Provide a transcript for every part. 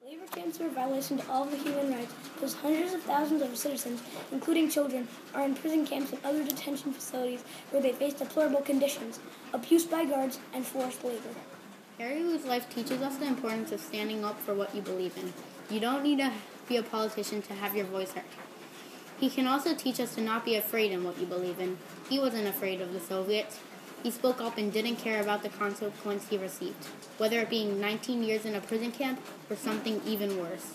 Labor camps are a violation to all of the human rights because hundreds of thousands of citizens, including children, are in prison camps and other detention facilities where they face deplorable conditions, abuse by guards, and forced labor. Cary Wu's life teaches us the importance of standing up for what you believe in. You don't need to be a politician to have your voice heard. He can also teach us to not be afraid in what you believe in. He wasn't afraid of the Soviets. He spoke up and didn't care about the consequence he received, whether it being 19 years in a prison camp or something even worse.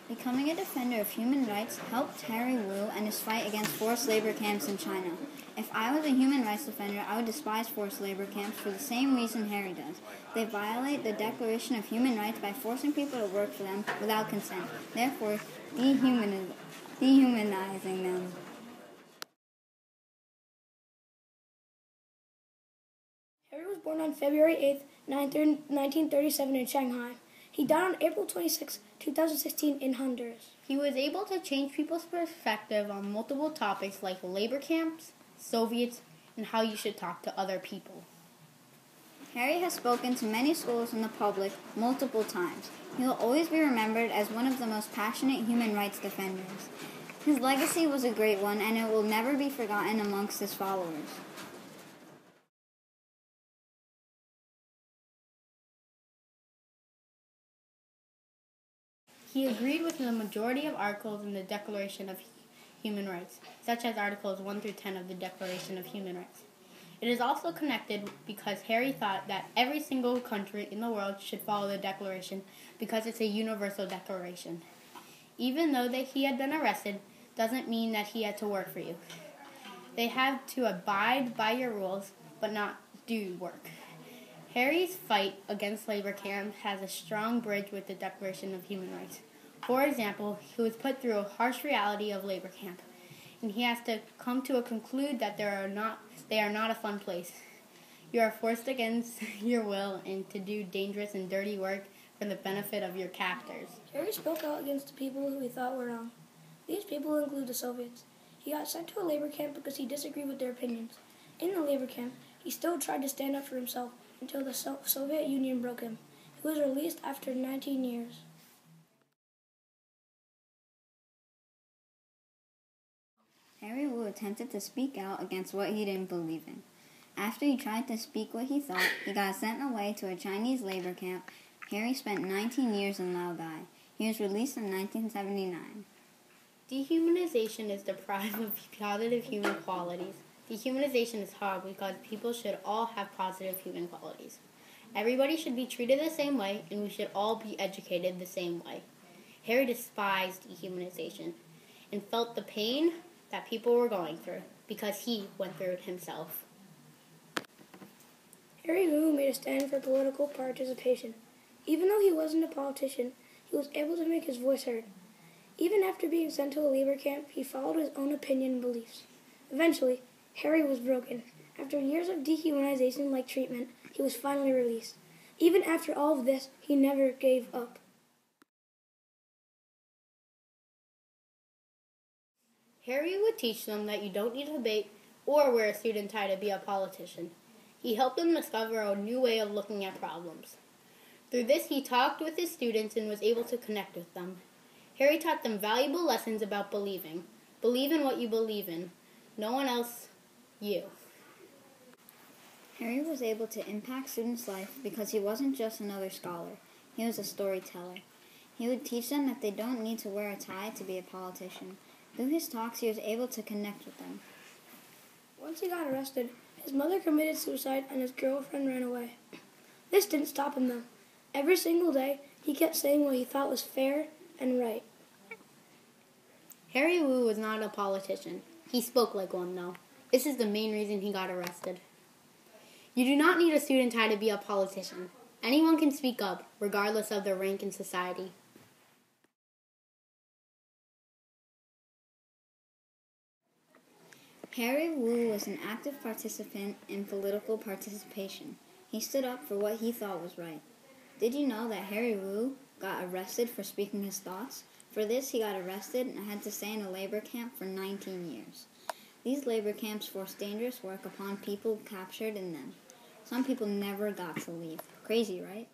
Becoming a defender of human rights helped Cary Wu and his fight against forced labor camps in China. If I was a human rights defender, I would despise forced labor camps for the same reason Harry does. They violate the Declaration of Human Rights by forcing people to work for them without consent, therefore dehumanizing them. Harry was born on February 8, 1937 in Shanghai. He died on April 26, 2016 in Honduras. He was able to change people's perspective on multiple topics like labor camps, Soviets, and how you should talk to other people. Harry has spoken to many schools and the public multiple times. He will always be remembered as one of the most passionate human rights defenders. His legacy was a great one, and it will never be forgotten amongst his followers. He agreed with the majority of articles in the Declaration of Human Rights, such as Articles 1 through 10 of the Declaration of Human Rights. It is also connected because Harry thought that every single country in the world should follow the Declaration because it's a universal declaration. Even though he had been arrested, doesn't mean that he had to work for you. They have to abide by your rules, but not do work. Harry's fight against labor camps has a strong bridge with the Declaration of Human Rights. For example, he was put through a harsh reality of labor camp, and he has to come to a conclude that they are not a fun place. You are forced against your will and to do dangerous and dirty work for the benefit of your captors. Harry spoke out against the people who he thought were wrong. These people include the Soviets. He got sent to a labor camp because he disagreed with their opinions. In the labor camp, he still tried to stand up for himself until the Soviet Union broke him. He was released after 19 years. Cary Wu attempted to speak out against what he didn't believe in. After he tried to speak what he thought, he got sent away to a Chinese labor camp. Harry spent 19 years in Laodai. He was released in 1979. Dehumanization is deprived of positive human qualities. Dehumanization is hard because people should all have positive human qualities. Everybody should be treated the same way, and we should all be educated the same way. Harry despised dehumanization and felt the pain that people were going through because he went through it himself. Cary Wu made a stand for political participation. Even though he wasn't a politician, he was able to make his voice heard. Even after being sent to a labor camp, he followed his own opinion and beliefs. Eventually, Harry was broken. After years of dehumanization-like treatment, he was finally released. Even after all of this, he never gave up. Harry would teach them that you don't need to debate or wear a suit and tie to be a politician. He helped them discover a new way of looking at problems. Through this, he talked with his students and was able to connect with them. Harry taught them valuable lessons about believing. Believe in what you believe in. No one else, you. Harry was able to impact students' life because he wasn't just another scholar. He was a storyteller. He would teach them that they don't need to wear a tie to be a politician. Through his talks, he was able to connect with them. Once he got arrested, his mother committed suicide and his girlfriend ran away. This didn't stop him, though. Every single day, he kept saying what he thought was fair and right. Cary Wu was not a politician. He spoke like one, though. This is the main reason he got arrested. You do not need a suit and tie to be a politician. Anyone can speak up, regardless of their rank in society. Cary Wu was an active participant in political participation. He stood up for what he thought was right. Did you know that Cary Wu got arrested for speaking his thoughts? For this, he got arrested and had to stay in a labor camp for 19 years. These labor camps forced dangerous work upon people captured in them. Some people never got to leave. Crazy, right?